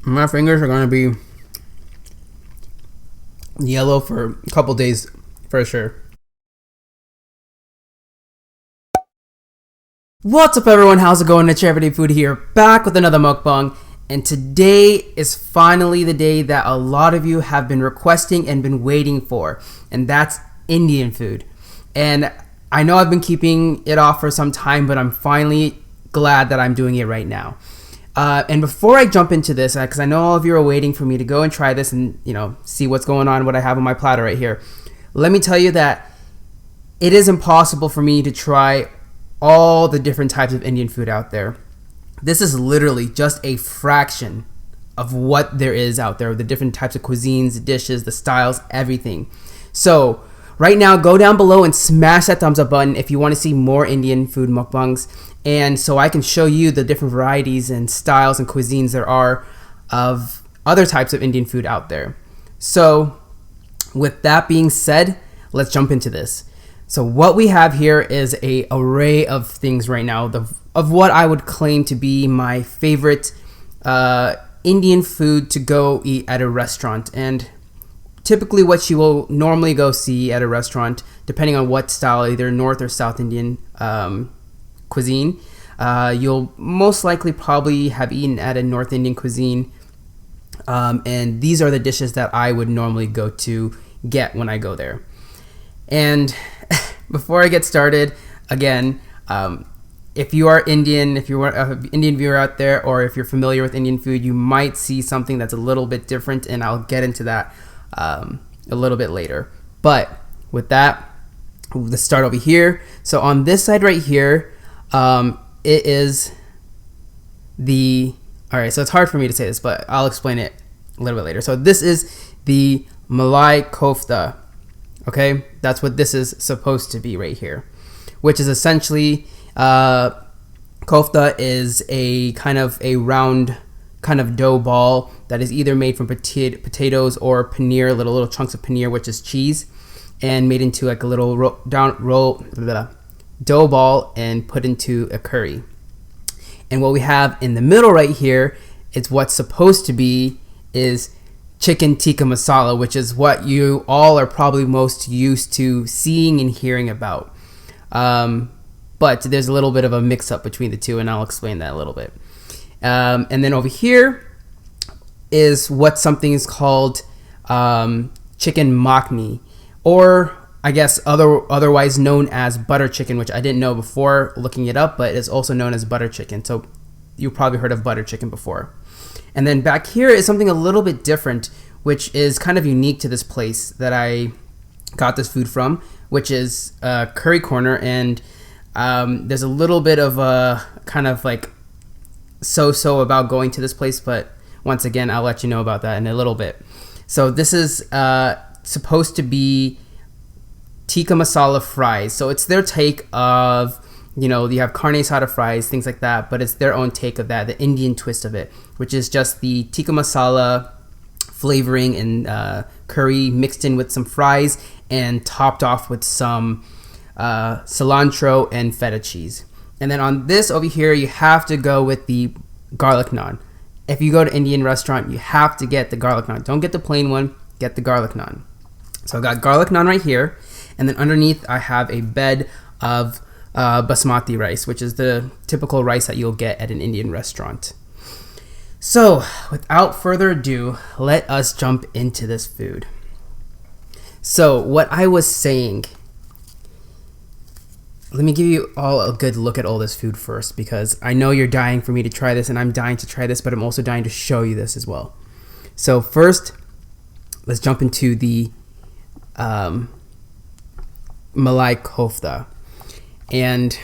My fingers are gonna be yellow for a couple days for sure. What's up, everyone? How's it going? It's YourEverydayFoodie here, back with another mukbang. And today is finally the day that a lot of you have been requesting and been waiting for, and that's Indian food. And I know I've been keeping it off for some time, but I'm finally glad that I'm doing it right now. And before I jump into this, because I know all of you are waiting for me to go and try this and see what's going on, what I have on my platter right here, let me tell you that it is impossible for me to try all the different types of Indian food out there. This is literally just a fraction of what there is out there, the different types of cuisines, the dishes, the styles, everything. So right now, go down below and smash that thumbs up button if you want to see more Indian food mukbangs, and so I can show you the different varieties and styles and cuisines there are of other types of Indian food out there. So with that being said, let's jump into this. So what we have here is an array of things right now, of what I would claim to be my favorite Indian food to go eat at a restaurant. And typically what you will normally go see at a restaurant, depending on what style, either North or South Indian cuisine, you'll most likely probably have eaten at a North Indian cuisine. And these are the dishes that I would normally go to get when I go there. And before I get started, again, if you are Indian, if you're an Indian viewer out there, or if you're familiar with Indian food, you might see something that's a little bit different, and I'll get into that a little bit later. But with that, let's start over here. So on this side right here, it is alright, so it's hard for me to say this, but I'll explain it a little bit later. So this is the Malai Kofta. Okay, that's what this is supposed to be right here, which is essentially kofta is a kind of a round kind of dough ball that is either made from potatoes or paneer, little chunks of paneer, which is cheese, and made into like a little dough ball and put into a curry. And what we have in the middle right here is what's supposed to be is chicken tikka masala, which is what you all are probably most used to seeing and hearing about. But there's a little bit of a mix-up between the two, and I'll explain that a little bit. And then over here is what something is called chicken makhani, or I guess otherwise known as butter chicken, which I didn't know before looking it up, but it's also known as butter chicken. So you've probably heard of butter chicken before. And then back here is something a little bit different, which is kind of unique to this place that I got this food from, which is Curry Corner. And there's a little bit of a kind of like so about going to this place, but once again, I'll let you know about that in a little bit. So this is supposed to be tikka masala fries. So it's their take of, you have carne asada fries, things like that, but it's their own take of that, the Indian twist of it, which is just the tikka masala flavoring and curry mixed in with some fries and topped off with some cilantro and feta cheese. And then on this over here, you have to go with the garlic naan. If you go to Indian restaurant, you have to get the garlic naan. Don't get the plain one, get the garlic naan. So I got garlic naan right here, and then underneath I have a bed of Basmati rice, which is the typical rice that you'll get at an Indian restaurant. So without further ado, let us jump into this food. So what I was saying, let me give you all a good look at all this food first, because I know you're dying for me to try this, and I'm dying to try this, but I'm also dying to show you this as well. So first, let's jump into the Malai Kofta. And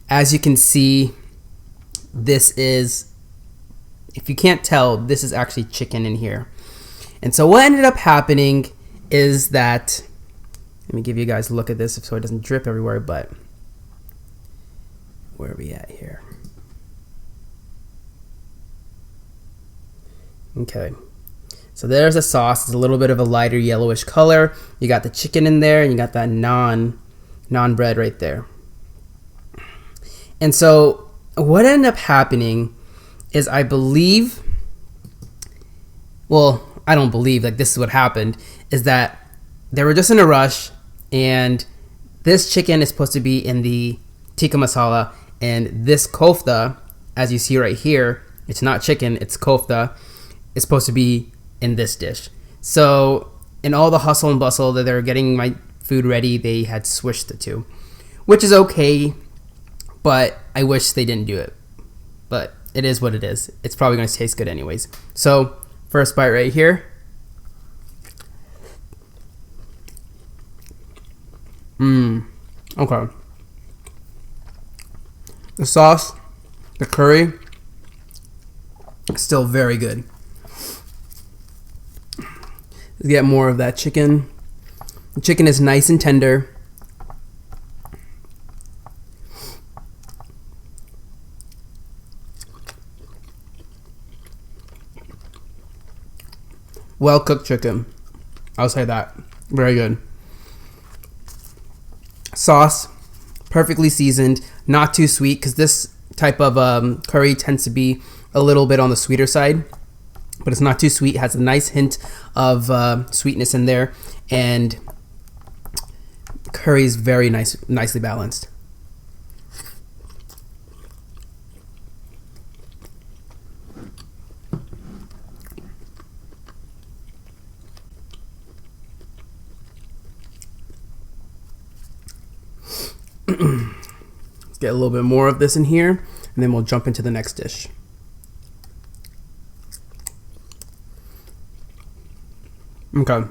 as you can see, this is, if you can't tell, this is actually chicken in here. And so what ended up happening is that, let me give you guys a look at this so it doesn't drip everywhere, but where are we at here? Okay. So there's a sauce. It's a little bit of a lighter yellowish color. You got the chicken in there, and you got that naan bread right there. And so what ended up happening is, I believe well, I don't believe like this is what happened, is that they were just in a rush, and this chicken is supposed to be in the tikka masala, and this kofta, as you see right here, it's not chicken, it's kofta, is supposed to be in this dish. So in all the hustle and bustle that they're getting my food ready, they had switched the two, which is okay, but I wish they didn't do it. But it is what it is. It's probably going to taste good anyways. So first bite right here. Okay. The sauce, the curry, still very good. Let's get more of that chicken. The chicken is nice and tender. Well cooked chicken. I'll say that. Very good. Sauce, perfectly seasoned, not too sweet, because this type of curry tends to be a little bit on the sweeter side, but it's not too sweet. It has a nice hint of sweetness in there, and curry is very nicely balanced. Let's get a little bit more of this in here, and then we'll jump into the next dish. Okay.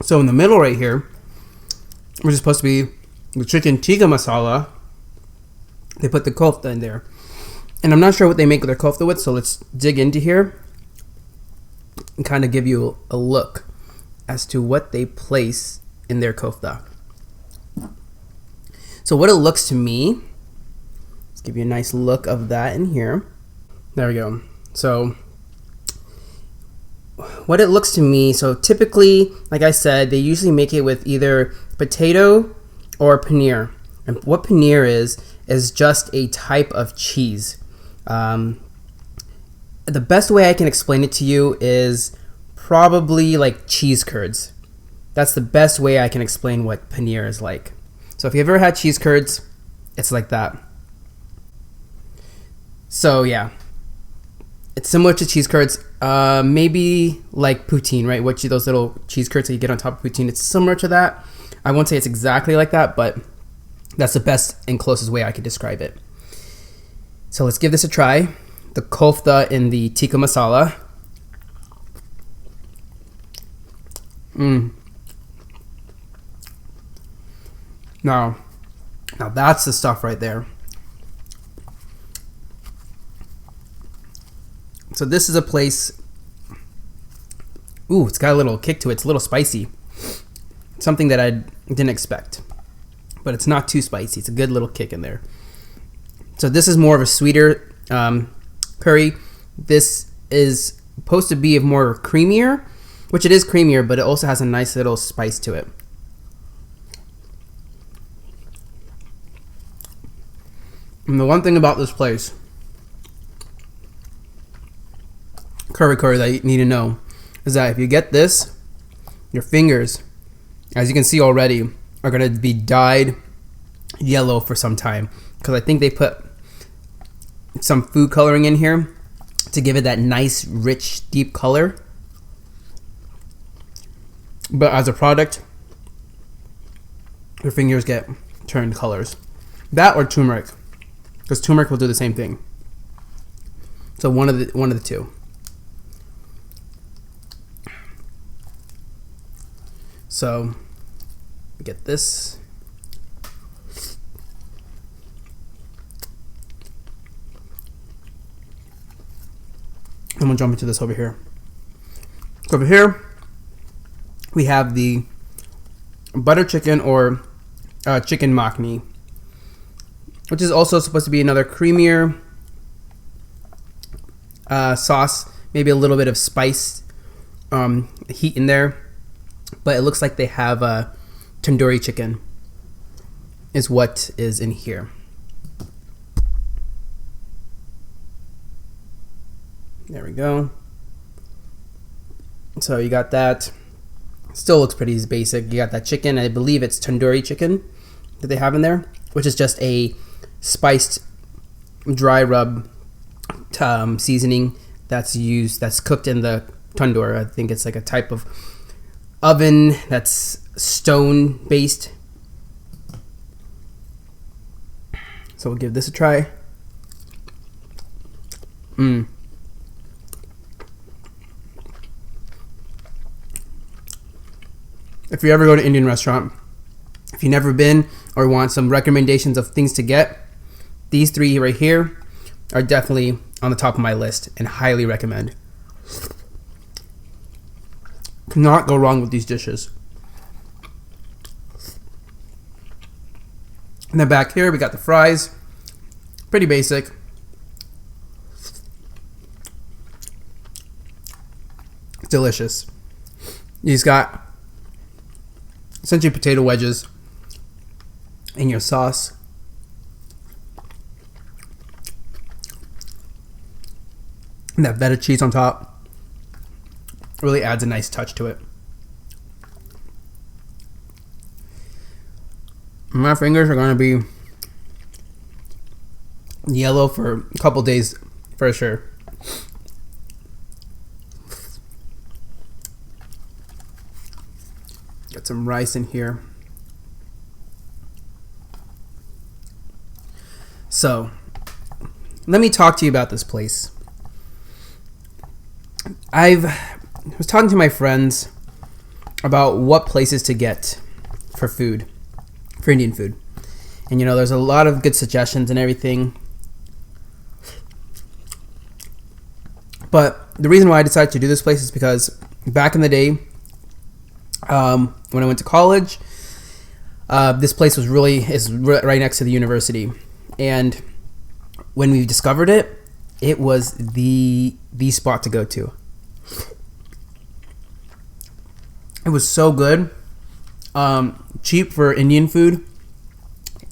So in the middle right here, which is supposed to be the chicken tikka masala, they put the kofta in there. And I'm not sure what they make their kofta with, so let's dig into here and kind of give you a look as to what they place in their kofta. So what it looks to me, let's give you a nice look of that in here. There we go. So what it looks to me, so typically, like I said, they usually make it with either potato or paneer. And what paneer is just a type of cheese. The best way I can explain it to you is probably like cheese curds. That's the best way I can explain what paneer is like. So if you've ever had cheese curds, it's like that. So yeah, it's similar to cheese curds, maybe like poutine, right? Those little cheese curds that you get on top of poutine, it's similar to that. I won't say it's exactly like that, but that's the best and closest way I could describe it. So let's give this a try. The kofta in the tikka masala. Now that's the stuff right there. So this is a place, ooh, it's got a little kick to it. It's a little spicy. Something that I didn't expect. But it's not too spicy. It's a good little kick in there. So this is more of a sweeter curry. This is supposed to be more creamier, which it is creamier, but it also has a nice little spice to it. And the one thing about this place, curry that you need to know, is that if you get this, your fingers, as you can see already, are going to be dyed yellow for some time. Because I think they put some food coloring in here to give it that nice, rich, deep color. But as a product, your fingers get turned colors. That or turmeric. Because turmeric will do the same thing. So one of the two. So get this. I'm gonna jump into this over here. So over here, we have the butter chicken or chicken makhani, which is also supposed to be another creamier sauce, maybe a little bit of spice, heat in there. But it looks like they have tandoori chicken is what is in here. There we go. So you got that. Still looks pretty basic. You got that chicken. I believe it's tandoori chicken that they have in there, which is just a spiced dry rub seasoning that's cooked in the tandoor. I think it's like a type of oven that's stone based. So we'll give this a try. If you ever go to an Indian restaurant, if you've never been or want some recommendations of things to get, these three right here are definitely on the top of my list and highly recommend. Cannot go wrong with these dishes. And then back here we got the fries. Pretty basic. It's delicious. You've got essentially potato wedges in your sauce. And that feta cheese on top really adds a nice touch to it. My fingers are going to be yellow for a couple days for sure. Got some rice in here. So, let me talk to you about this place. I was talking to my friends about what places to get for food, for Indian food. And you know, there's a lot of good suggestions and everything. But the reason why I decided to do this place is because back in the day, when I went to college, this place is right next to the university. And when we discovered it, it was the spot to go to. It was so good, cheap for Indian food,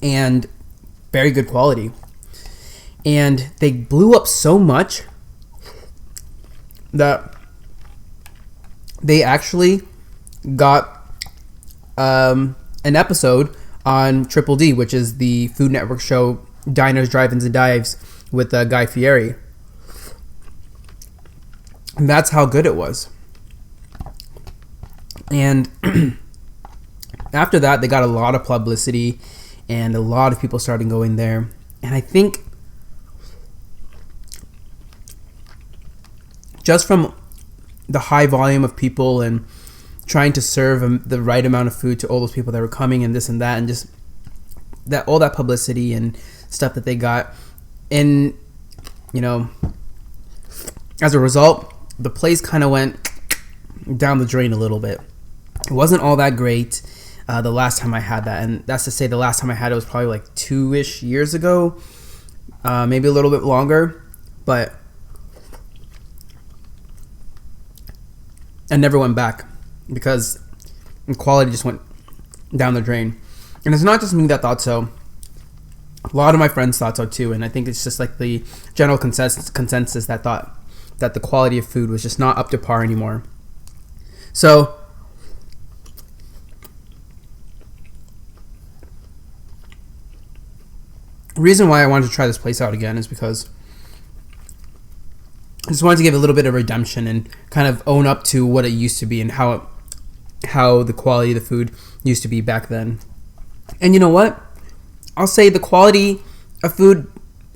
and very good quality. And they blew up so much that they actually got an episode on Triple D, which is the Food Network show Diners, Drive-Ins, and Dives with Guy Fieri. And that's how good it was. And after that, they got a lot of publicity and a lot of people started going there. And I think just from the high volume of people and trying to serve the right amount of food to all those people that were coming and this and that, and just that all that publicity and stuff that they got, and you know, as a result, the place kind of went down the drain a little bit. It wasn't all that great the last time I had that, and that's to say the last time I had it was probably like 2-ish years ago, maybe a little bit longer, but I never went back because the quality just went down the drain. And it's not just me that thought so. A lot of my friends thought so too, and I think it's just like the general consensus that thought that the quality of food was just not up to par anymore. So the reason why I wanted to try this place out again is because I just wanted to give a little bit of redemption and kind of own up to what it used to be and how the quality of the food used to be back then. And you know what? I'll say the quality of food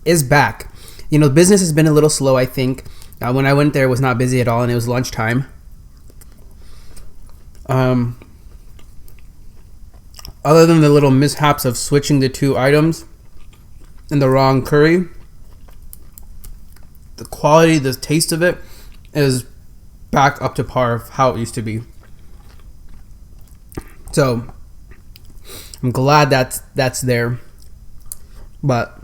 is back. You know, business has been a little slow, I think. When I went there, it was not busy at all, and it was lunchtime. Other than the little mishaps of switching the two items and the wrong curry, the quality, the taste of it is back up to par of how it used to be. So I'm glad that's there, but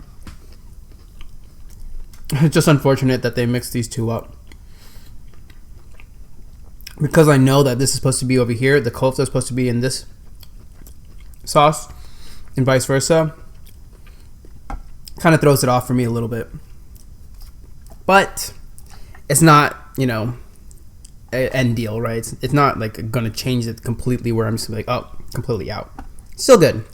it's just unfortunate that they mixed these two up, because I know that this is supposed to be over here, the kofta is supposed to be in this sauce, and vice versa. Kind of throws it off for me a little bit, but it's not, you know, an end deal, right? It's not like gonna change it completely where I'm just like, oh, completely out. Still good.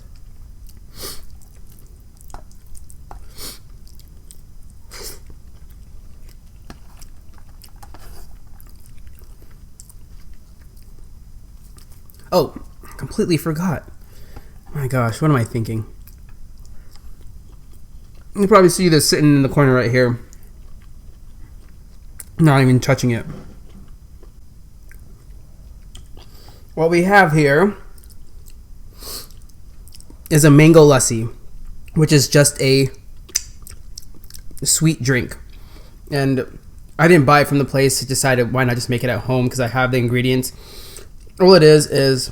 Oh, completely forgot. My gosh, what am I thinking? You probably see this sitting in the corner right here. Not even touching it. What we have here is a mango lassi, which is just a sweet drink. And I didn't buy it from the place. I decided why not just make it at home because I have the ingredients. All it is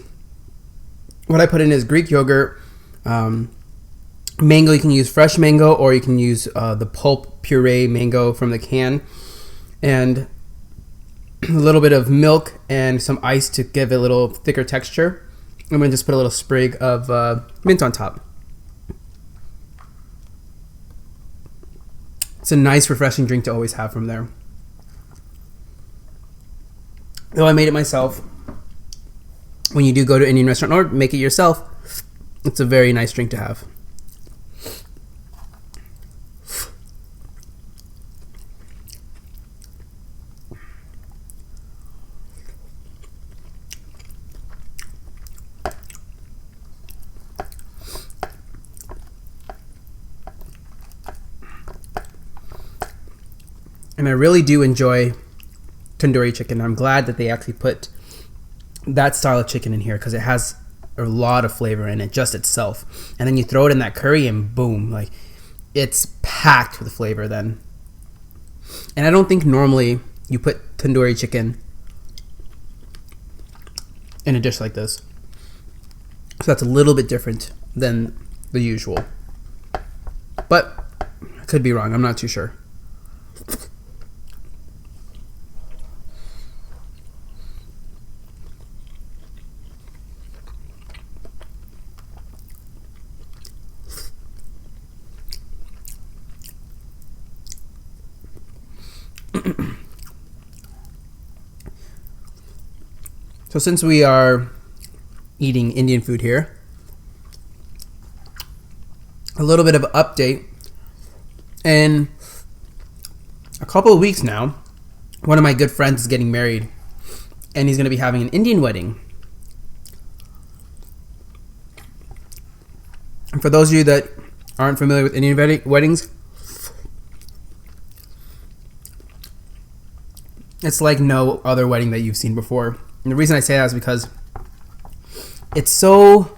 what I put in is Greek yogurt, mango. You can use fresh mango or you can use the pulp puree mango from the can, and a little bit of milk and some ice to give it a little thicker texture. I'm going to just put a little sprig of mint on top. It's a nice, refreshing drink to always have from there. Though I made it myself, when you do go to an Indian restaurant or make it yourself, it's a very nice drink to have. And I really do enjoy tandoori chicken. I'm glad that they actually put that style of chicken in here because it has a lot of flavor in it just itself. And then you throw it in that curry and boom, like it's packed with flavor then. And I don't think normally you put tandoori chicken in a dish like this. So that's a little bit different than the usual. But I could be wrong. I'm not too sure. So since we are eating Indian food here, a little bit of an update. In a couple of weeks now, one of my good friends is getting married, and he's going to be having an Indian wedding. And for those of you that aren't familiar with Indian weddings, it's like no other wedding that you've seen before. And the reason I say that is because it's so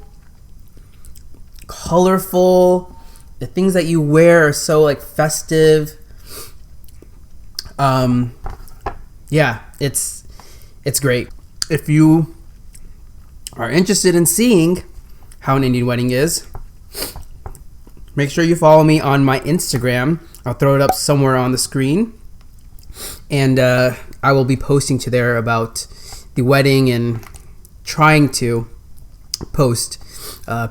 colorful. The things that you wear are so like festive. Yeah, it's great. If you are interested in seeing how an Indian wedding is, make sure you follow me on my Instagram. I'll throw it up somewhere on the screen. And I will be posting to there about the wedding and trying to post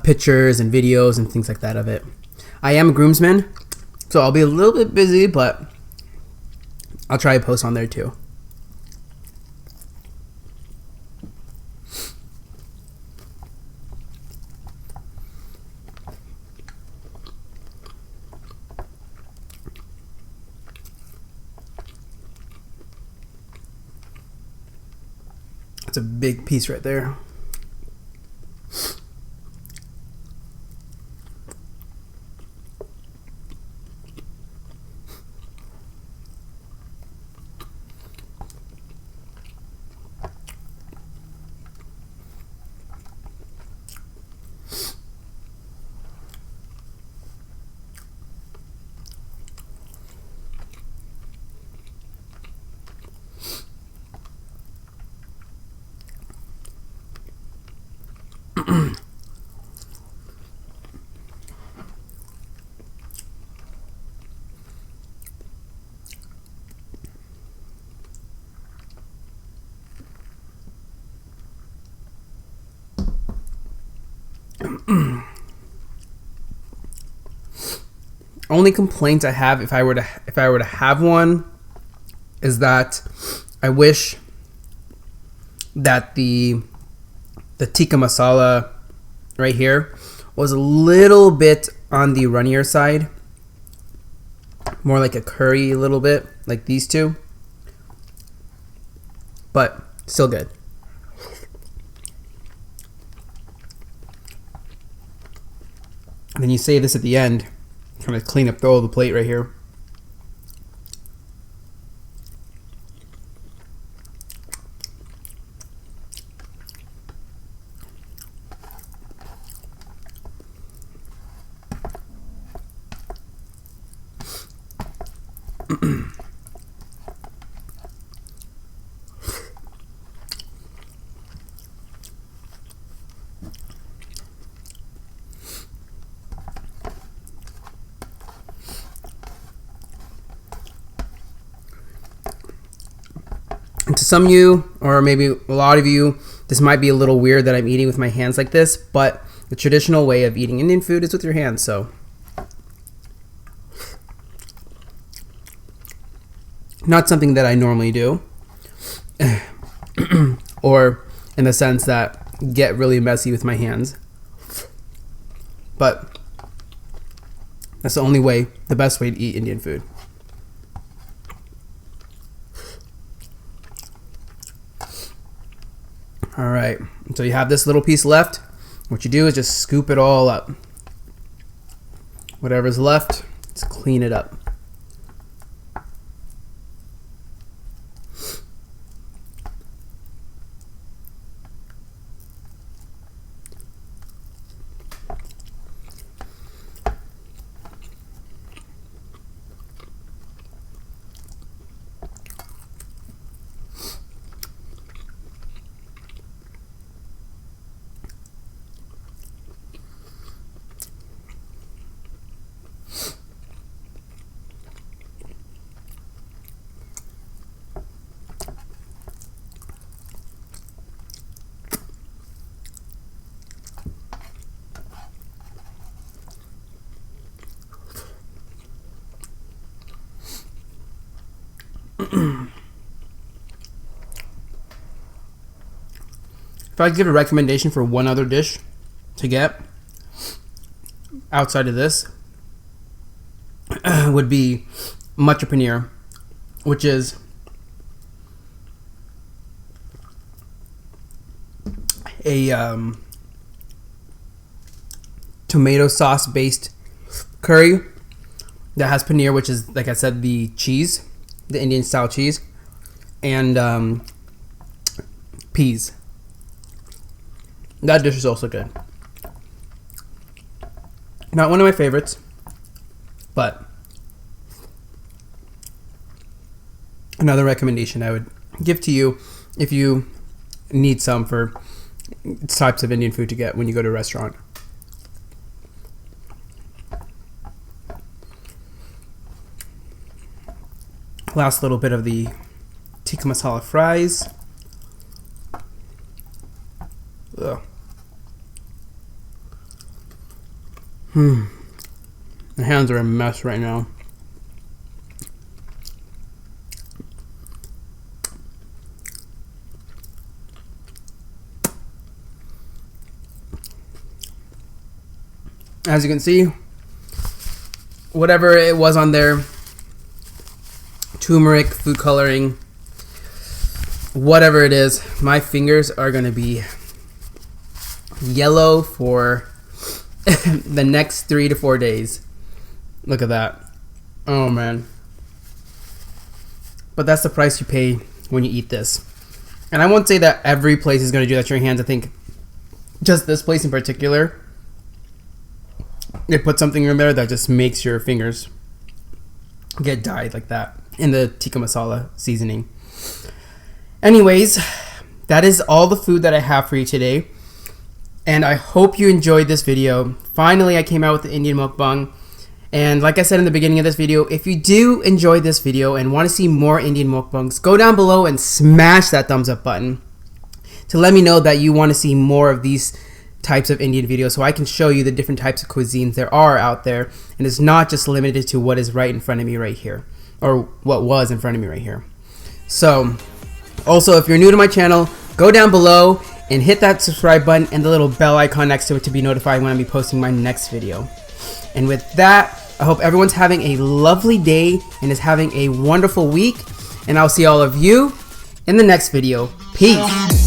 pictures and videos and things like that of it. I am a groomsman, so I'll be a little bit busy, but I'll try to post on there too. That's a big piece right there. Only complaint I have if I were to have one is that I wish that the tikka masala right here was a little bit on the runnier side, more like a curry a little bit, like these two, but still good. And then you save this at the end, kind of clean up all the plate right here. And to some of you, or maybe a lot of you, this might be a little weird that I'm eating with my hands like this, but the traditional way of eating Indian food is with your hands, so. Not something that I normally do, or in the sense that get really messy with my hands, but that's the only way, the best way to eat Indian food. All right, so you have this little piece left. What you do is just scoop it all up. Whatever's left, just clean it up. If I could give a recommendation for one other dish to get outside of this, would be Matar Paneer, which is a tomato sauce based curry that has paneer, which is, like I said, the cheese, the Indian style cheese, and peas. That dish is also good. Not one of my favorites, but another recommendation I would give to you if you need some for types of Indian food to get when you go to a restaurant. Last little bit of the tikka masala fries. Ugh. My hands are a mess right now. As you can see, whatever it was on there, turmeric, food coloring, whatever it is, my fingers are going to be yellow for the next 3 to 4 days. Look at that. Oh man. But that's the price you pay when you eat this. And I won't say that every place is going to do that to your hands. I think just this place in particular, they put something in there that just makes your fingers get dyed like that in the tikka masala seasoning. Anyways, that is all the food that I have for you today. And I hope you enjoyed this video. Finally, I came out with the Indian mukbang. And like I said in the beginning of this video, if you do enjoy this video and want to see more Indian mukbangs, go down below and smash that thumbs up button to let me know that you want to see more of these types of Indian videos so I can show you the different types of cuisines there are out there. And it's not just limited to what is right in front of me right here, or what was in front of me right here. So, also, if you're new to my channel, go down below and hit that subscribe button and the little bell icon next to it to be notified when I be posting my next video. And with that, I hope everyone's having a lovely day and is having a wonderful week. And I'll see all of you in the next video. Peace.